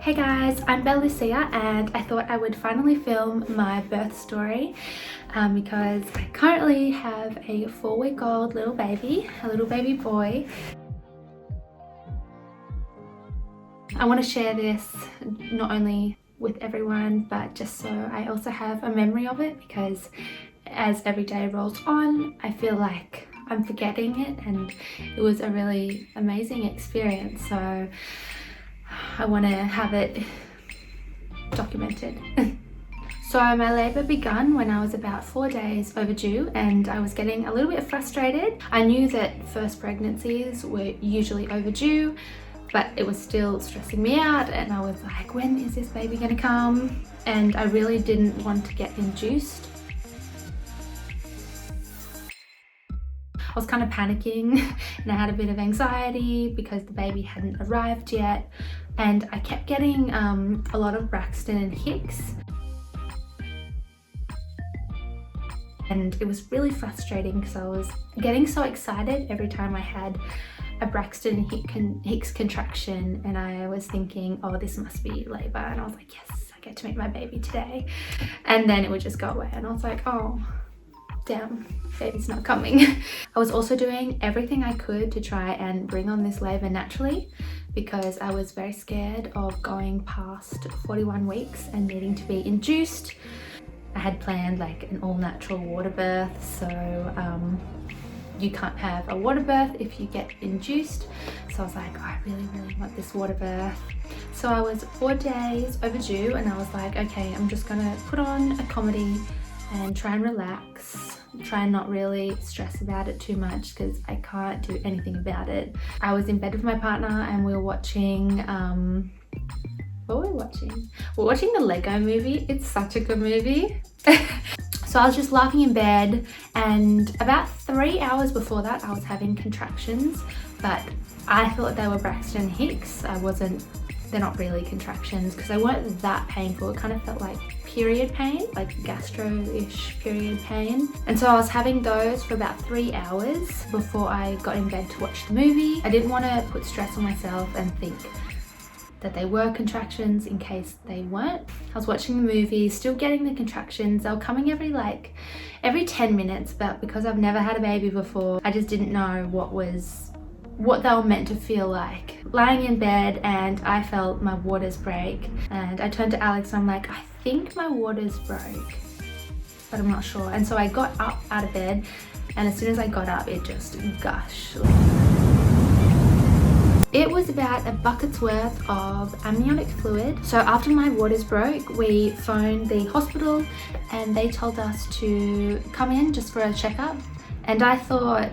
Hey guys, I'm Belle Lucia and I thought I would finally film my birth story because I currently have a 4-week-old little baby, a little baby boy. I want to share this not only with everyone but just so I also have a memory of it, because as every day rolls on I feel like I'm forgetting it, and it was a really amazing experience, so I want to have it documented. So my labour began when I was about 4 days overdue, and I was getting a little bit frustrated. I knew that first pregnancies were usually overdue, but it was still stressing me out, and I was like, when is this baby gonna come? And I really didn't want to get induced. I was kind of panicking and I had a bit of anxiety because the baby hadn't arrived yet, and I kept getting a lot of Braxton and Hicks, and it was really frustrating because I was getting so excited every time I had a Braxton Hicks contraction, and I was thinking, oh, this must be labour, and I was like, yes, I get to meet my baby today. And then it would just go away and I was like, oh damn, baby's not coming. I was also doing everything I could to try and bring on this labour naturally, because I was very scared of going past 41 weeks and needing to be induced. I had planned like an all-natural water birth, so you can't have a water birth if you get induced. So I was like, oh, I really want this water birth. So I was 4 days overdue and I was like, okay, I'm just gonna put on a comedy and try and relax, try and not really stress about it too much because I can't do anything about it. I was in bed with my partner and we were watching, what were we watching? We're watching the Lego movie. It's such a good movie. So I was just laughing in bed, and about 3 hours before that I was having contractions, but I thought they were Braxton Hicks. They're not really contractions because they weren't that painful. It kind of felt like period pain, like gastro-ish period pain. And so I was having those for about 3 hours before I got in bed to watch the movie. I didn't want to put stress on myself and think that they were contractions in case they weren't. I was watching the movie, still getting the contractions. They were coming every 10 minutes, but because I've never had a baby before, I just didn't know what they were meant to feel like. Lying in bed, and I felt my waters break, and I turned to Alex and I'm like, I think my waters broke, but I'm not sure. And so I got up out of bed, and as soon as I got up it just gushed. It was about a bucket's worth of amniotic fluid. So after my waters broke, we phoned the hospital and they told us to come in just for a checkup. And I thought,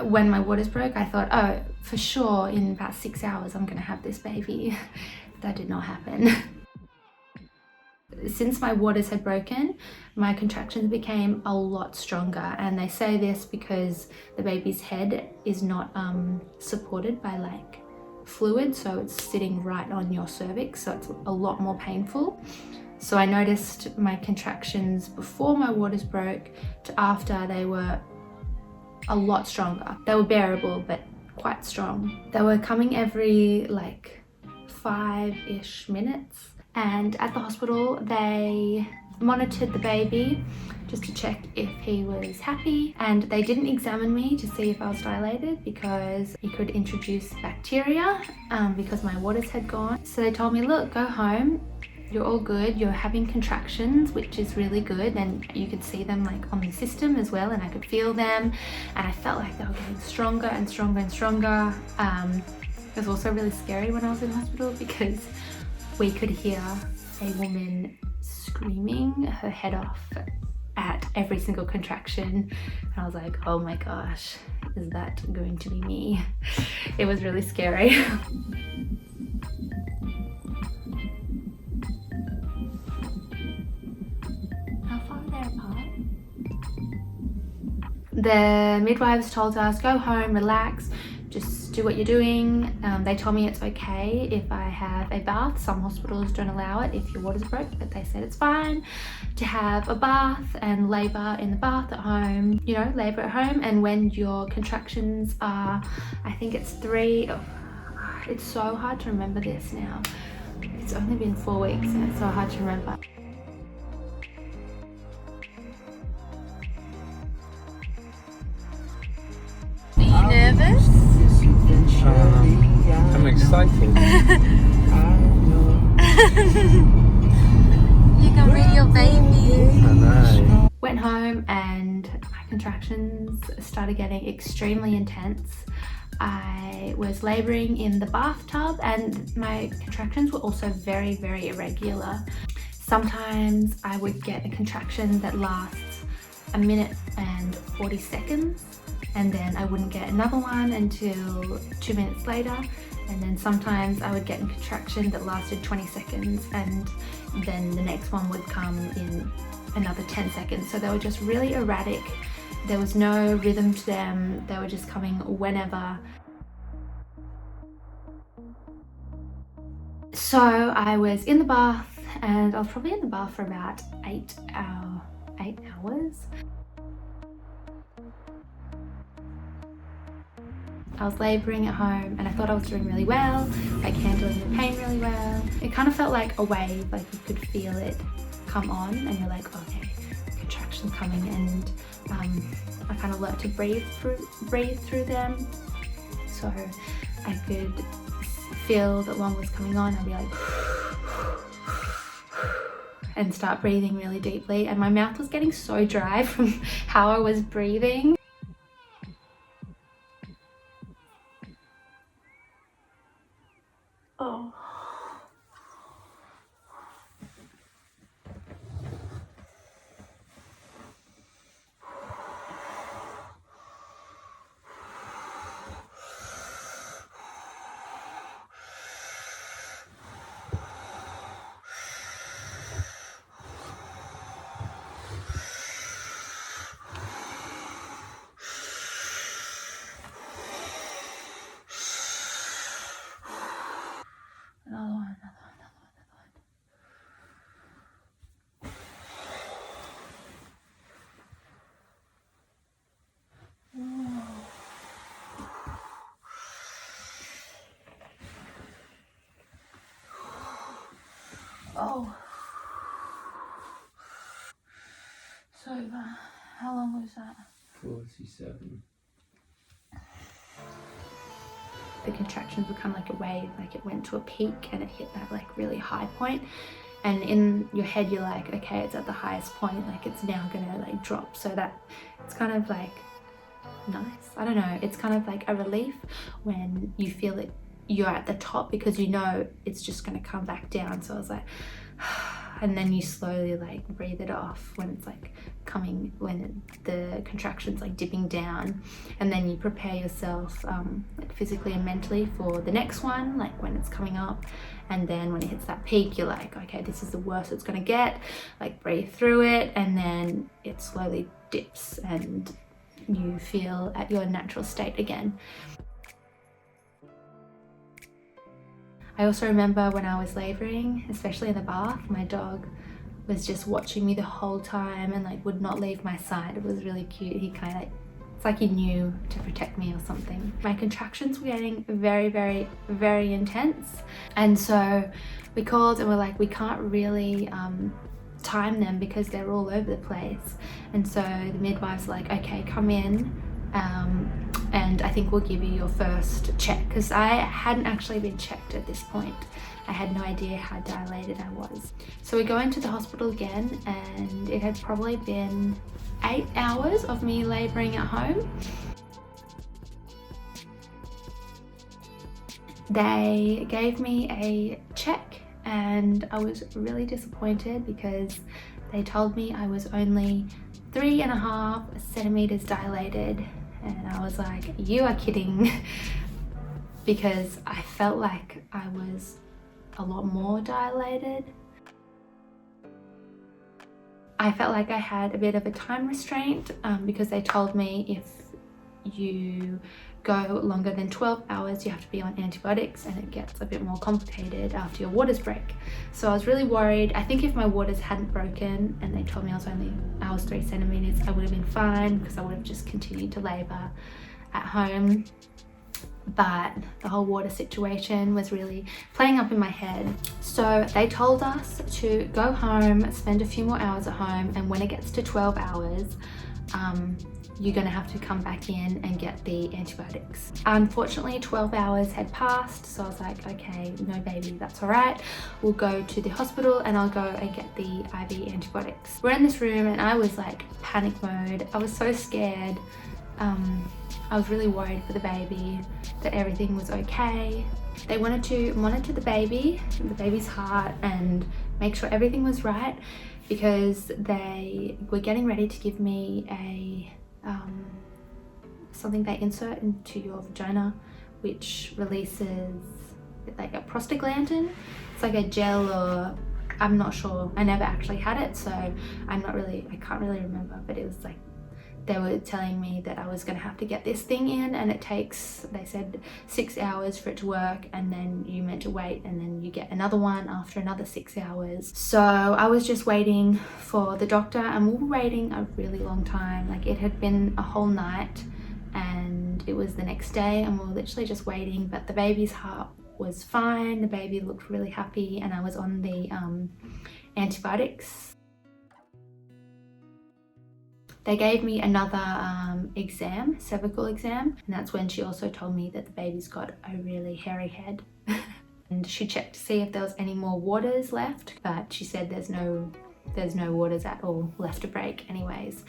when my waters broke, I thought, oh, for sure in about 6 hours I'm gonna have this baby. That did not happen. Since my waters had broken, my contractions became a lot stronger, and they say this because the baby's head is not supported by like fluid, so it's sitting right on your cervix, so it's a lot more painful. So I noticed my contractions before my waters broke to after, they were a lot stronger. They were bearable but quite strong. They were coming every like 5-ish minutes, and at the hospital they monitored the baby just to check if he was happy, and they didn't examine me to see if I was dilated because it could introduce bacteria because my waters had gone. So they told me, look, go home, you're all good, you're having contractions, which is really good, and you could see them like on the system as well, and I could feel them, and I felt like they were getting stronger and stronger and stronger. It was also really scary when I was in hospital because we could hear a woman screaming her head off at every single contraction, and I was like, oh my gosh, is that going to be me? It was really scary. How far are they apart? The midwives told us, go home, relax, just do what you're doing. They told me it's okay if I have a bath. Some hospitals don't allow it if your water's broke, but they said it's fine to have a bath and labour in the bath at home, you know, labour at home. And when your contractions are, I think it's 3, it's so hard to remember this now. It's only been 4 weeks and it's so hard to remember. Are you nervous? I'm excited. You can bring your baby. I know. Went home and my contractions started getting extremely intense. I was labouring in the bathtub and my contractions were also very, very irregular. Sometimes I would get a contraction that lasts a minute and 40 seconds, and then I wouldn't get another one until 2 minutes later. And then sometimes I would get a contraction that lasted 20 seconds and then the next one would come in another 10 seconds. So they were just really erratic. There was no rhythm to them. They were just coming whenever. So I was in the bath and I was probably in the bath for about 8 hours. I was labouring at home and I thought I was doing really well, like handling the pain really well. It kind of felt like a wave, like you could feel it come on and you're like, okay, contractions coming, and I kind of learned to breathe through them. So I could feel that one was coming on, I'd be like and start breathing really deeply, and my mouth was getting so dry from how I was breathing. Oh. Another one. Oh. So, how long was that? 47. The contractions were kind of like a wave, like it went to a peak and it hit that like really high point. And in your head, you're like, okay, it's at the highest point, like it's now gonna like drop. So that it's kind of like nice. I don't know. It's kind of like a relief when you feel that you're at the top, because you know it's just going to come back down. So I was like, and then you slowly like breathe it off when it's like coming, when the contractions like dipping down, and then you prepare yourself like physically and mentally for the next one, like when it's coming up. And then when it hits that peak, you're like, okay, this is the worst it's going to get, like breathe through it, and then it slowly dips and you feel at your natural state again. I also remember when I was labouring, especially in the bath, my dog was just watching me the whole time and like would not leave my side. It was really cute. He kind of, it's like he knew to protect me or something. My contractions were getting very, very, very intense. And so we called and we're like, we can't really time them because they're all over the place. And so the midwives were like, okay, come in and I think we'll give you your first check, because I hadn't actually been checked at this point. I had no idea how dilated I was. So we go into the hospital again, and it had probably been 8 hours of me labouring at home. They gave me a check and I was really disappointed because they told me I was only 3.5 centimeters dilated, and I was like, you are kidding. Because I felt like I was a lot more dilated. I felt like I had a bit of a time restraint because they told me if you go longer than 12 hours, you have to be on antibiotics, and it gets a bit more complicated after your waters break. So I was really worried. I think if my waters hadn't broken and they told me I was 3 centimeters, I would have been fine because I would have just continued to labour at home. but the whole water situation was really playing up in my head. So they told us to go home, spend a few more hours at home, and when it gets to 12 hours, you're gonna have to come back in and get the antibiotics. Unfortunately, 12 hours had passed, so I was like, okay, no baby, that's all right. We'll go to the hospital and I'll go and get the IV antibiotics. We're in this room and I was like panic mode. I was so scared. I was really worried for the baby, that everything was okay. They wanted to monitor the baby's heart, and make sure everything was right, because they were getting ready to give me a something they insert into your vagina, which releases like a prostaglandin. It's like a gel, or I'm not sure. I never actually had it, so I can't really remember, but it was like they were telling me that I was going to have to get this thing in, and it takes, they said, 6 hours for it to work, and then you meant to wait, and then you get another one after another 6 hours. So I was just waiting for the doctor, and we were waiting a really long time. Like, it had been a whole night and it was the next day, and we were literally just waiting, but the baby's heart was fine. The baby looked really happy, and I was on the antibiotics. They gave me another exam, cervical exam, and that's when she also told me that the baby's got a really hairy head. And she checked to see if there was any more waters left, but she said there's no waters at all left to break anyways.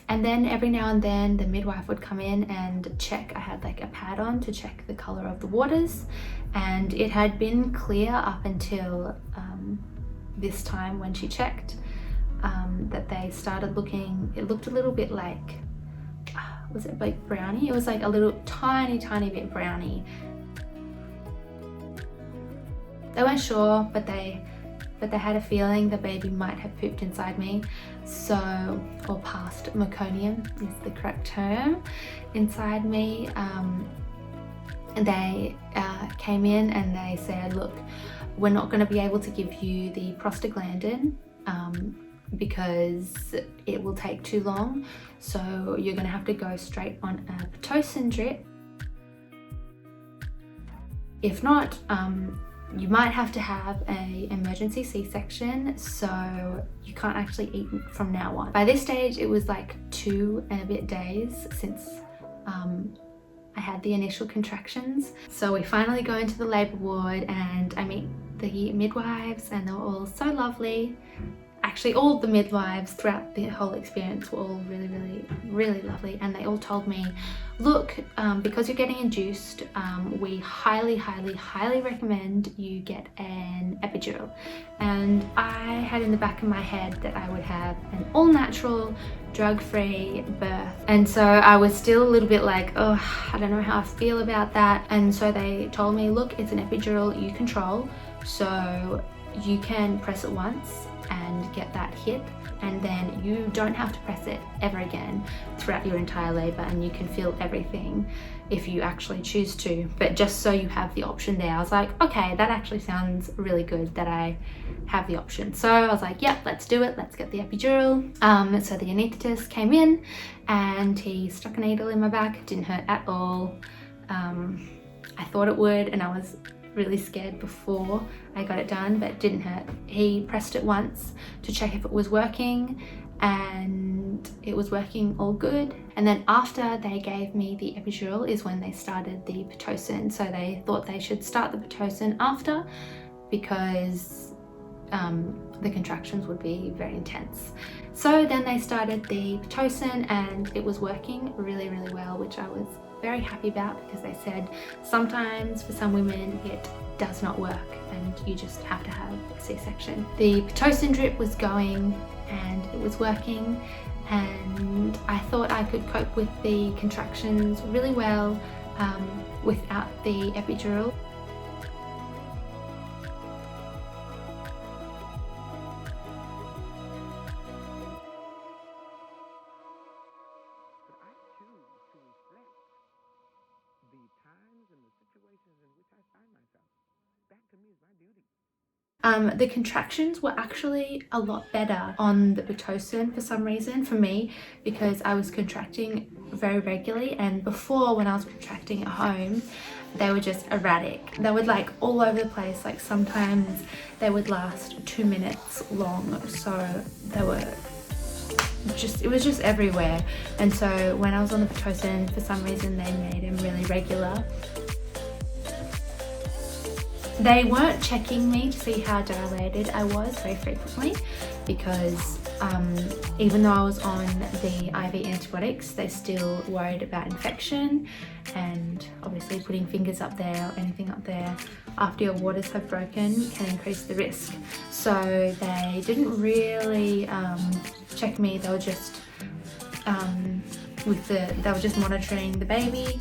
And then every now and then the midwife would come in and check. I had like a pad on to check the color of the waters, and it had been clear up until this time when she checked. That they started looking, it looked a little bit like, was it like brownie? It was like a little tiny bit brownie. They weren't sure, but they had a feeling the baby might have pooped inside me. So, or past meconium is the correct term, inside me. And they came in and they said, look, we're not going to be able to give you the prostaglandin because it will take too long, so you're going to have to go straight on a Pitocin drip. If not, you might have to have an emergency C-section, so you can't actually eat from now on. By this stage, it was like 2 and a bit days since I had the initial contractions. So we finally go into the labour ward and I meet the midwives, and they were all so lovely. Actually, all the midwives throughout the whole experience were all really lovely, and they all told me, look, because you're getting induced, we highly recommend you get an epidural. And I had in the back of my head that I would have an all-natural, drug-free birth, and so I was still a little bit like, oh, I don't know how I feel about that. And so they told me, look, it's an epidural you control, so you can press it once and get that hit, and then you don't have to press it ever again throughout your entire labor, and you can feel everything if you actually choose to, but just so you have the option there. I was like, okay, that actually sounds really good that I have the option. So I was like, yep, let's do it, let's get the epidural. So the anaesthetist came in and he stuck a needle in my back. It didn't hurt at all. I thought it would, and I was really scared before I got it done, but it didn't hurt. He pressed it once to check if it was working, and it was working all good. And then after they gave me the epidural is when they started the Pitocin. So they thought they should start the Pitocin after, because the contractions would be very intense. So then they started the Pitocin, and it was working really well, which I was very happy about, because they said sometimes for some women it does not work and you just have to have a C-section. The Pitocin drip was going and it was working, and I thought I could cope with the contractions really well without the epidural. The times and the situations in which I find myself. That to me is my duty. The contractions were actually a lot better on the Pitocin for some reason for me, because I was contracting very regularly, and before when I was contracting at home they were just erratic. They would like all over the place, like sometimes they would last 2 minutes long, so they were just, it was just everywhere. And so when I was on the Pitocin, for some reason they made them really regular. They weren't checking me to see how dilated I was very frequently, because even though I was on the IV antibiotics, they still worried about infection, and obviously putting fingers up there or anything up there after your waters have broken can increase the risk. So they didn't really check me. They were just they were just monitoring the baby.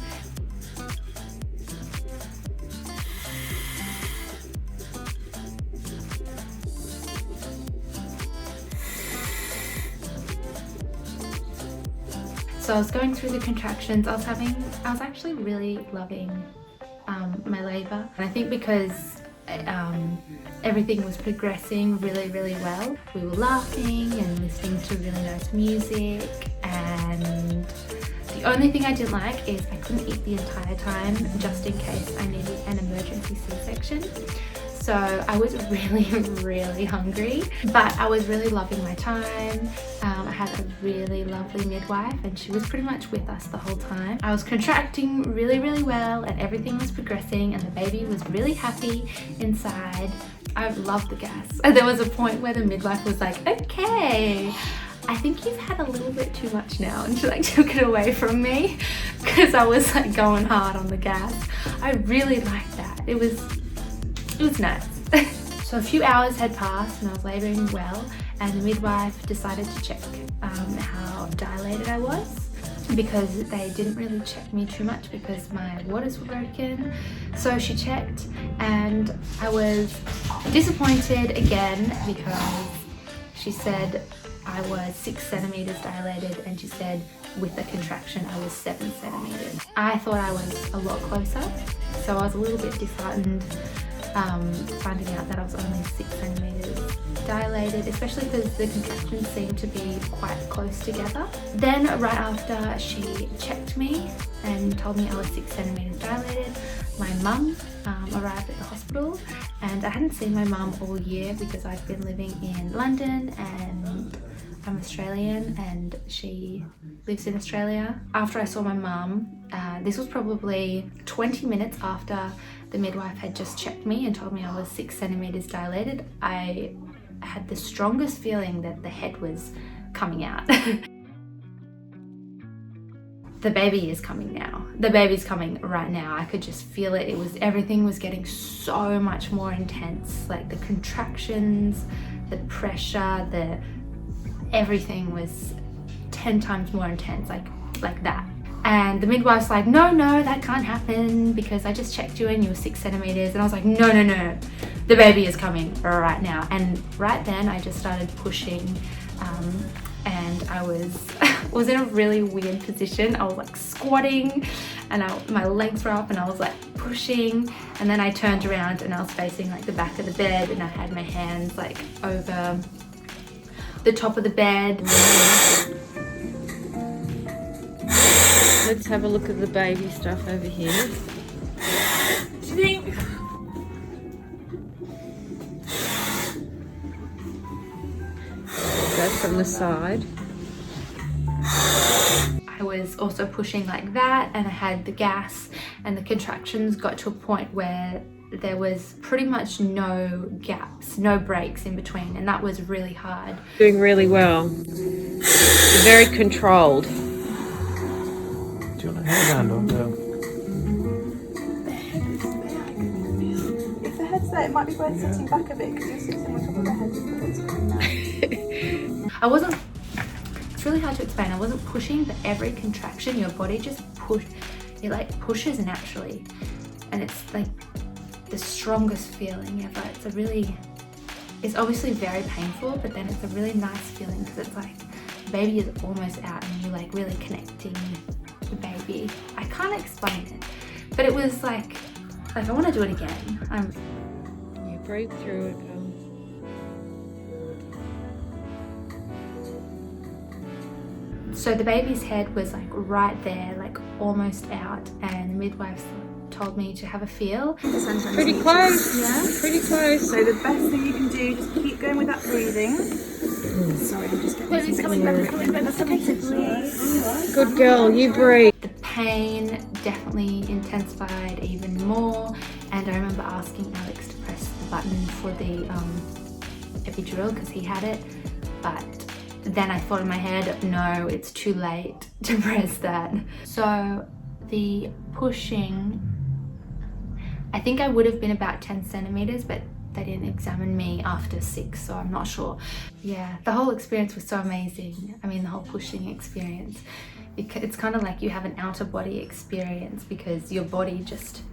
So I was going through the contractions. I was actually really loving my labour. And I think because everything was progressing really well. We were laughing and listening to really nice music, and the only thing I didn't like is I couldn't eat the entire time, just in case I needed an emergency C-section. So I was really hungry, but I was really loving my time. I had a really lovely midwife, and she was pretty much with us the whole time. I was contracting really well, and everything was progressing, and the baby was really happy inside. I loved the gas. And there was a point where the midwife was like, okay, I think you've had a little bit too much now, and she like took it away from me because I was like going hard on the gas. I really liked that. It was nice. So a few hours had passed and I was labouring well, and the midwife decided to check how dilated I was, because they didn't really check me too much because my waters were broken. So she checked, and I was disappointed again because she said I was 6 centimeters dilated, and she said with the contraction I was 7 centimeters. I thought I was a lot closer, so I was a little bit disheartened finding out that I was only 6 centimeters dilated, especially because the contractions seemed to be quite close together. Then right after she checked me and told me I was 6 centimeters dilated, my mum arrived at the hospital, and I hadn't seen my mum all year because I've been living in London and I'm Australian and she lives in Australia. After I saw my mum, this was probably 20 minutes after the midwife had just checked me and told me I was 6 centimeters dilated, I had the strongest feeling that the head was coming out. The baby is coming now. The baby's coming right now. I could just feel it. Everything was getting so much more intense. Like the contractions, the pressure, everything was 10 times more intense, like that. And the midwife's like, no, that can't happen because I just checked you and you were 6 centimeters. And I was like, no, the baby is coming right now. And right then I just started pushing, and I was in a really weird position. I was like squatting, and my legs were up, and I was like pushing, and then I turned around and I was facing like the back of the bed, and I had my hands like over the top of the bed. Let's have a look at the baby stuff over here. Do you think? Go from the side. I was also pushing like that, and I had the gas, and the contractions got to a point where there was pretty much no gaps, no breaks in between, and that was really hard. Doing really well. You're very controlled. Do you want a headband or no? The head is there. If the head's there, it might be worth sitting back a bit because you're sitting on top of the head with the head's coming out. It's really hard to explain. I wasn't pushing, but every contraction, your body just pushes naturally. And it's like the strongest feeling ever. It's obviously very painful, but then it's a really nice feeling because it's like the baby is almost out and you're like really connecting with the baby. I can't explain it, but it was like I want to do it again. You breathe through it, girl. So the baby's head was like right there, like almost out, and the midwife told me to have a feel. Pretty close. Yeah. Pretty close. So the best thing you can do, just keep going with that breathing. Sorry, I'm just getting Baby's coming back, it's coming back, That's okay, please. Good girl, you breathe. The pain definitely intensified even more, and I remember asking Alex to press the button for the epidural because he had it, but then I thought in my head, no, it's too late to press that. So the pushing, I think I would have been about 10 centimeters, but they didn't examine me after 6, so I'm not sure. Yeah, the whole experience was so amazing. I mean, the whole pushing experience. It's kind of like you have an outer body experience because your body just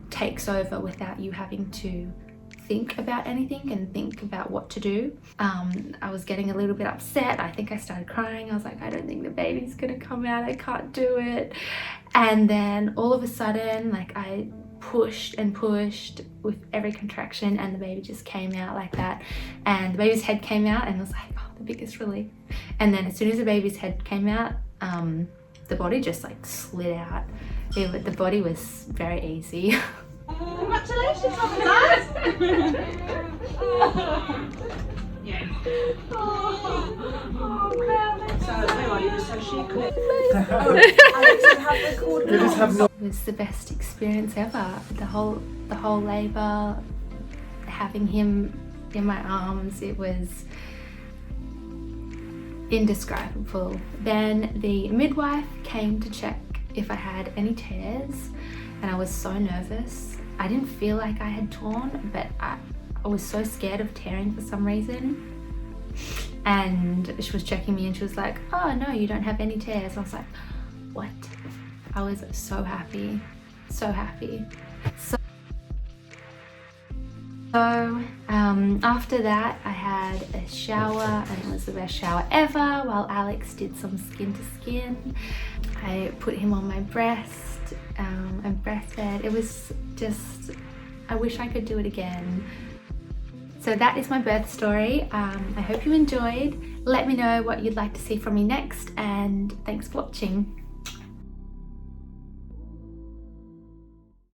takes over without you having to think about anything and think about what to do. I was getting a little bit upset. I think I started crying. I was like, I don't think the baby's gonna come out. I can't do it. And then all of a sudden, like I pushed and pushed with every contraction and the baby just came out like that. And the baby's head came out and it was like, oh, the biggest relief. And then as soon as the baby's head came out, the body just like slid out. The body was very easy. Congratulations on that! It was the best experience ever. The whole labour, having him in my arms, it was indescribable. Then the midwife came to check if I had any tears, and I was so nervous. I didn't feel like I had torn, but I was so scared of tearing for some reason. And she was checking me and she was like, oh no, you don't have any tears. I was like, what? I was so happy, so happy. So after that I had a shower, and it was the best shower ever while Alex did some skin to skin. I put him on my breast and breastfed. It was just, I wish I could do it again. So that is my birth story. I hope you enjoyed. Let me know what you'd like to see from me next, and thanks for watching.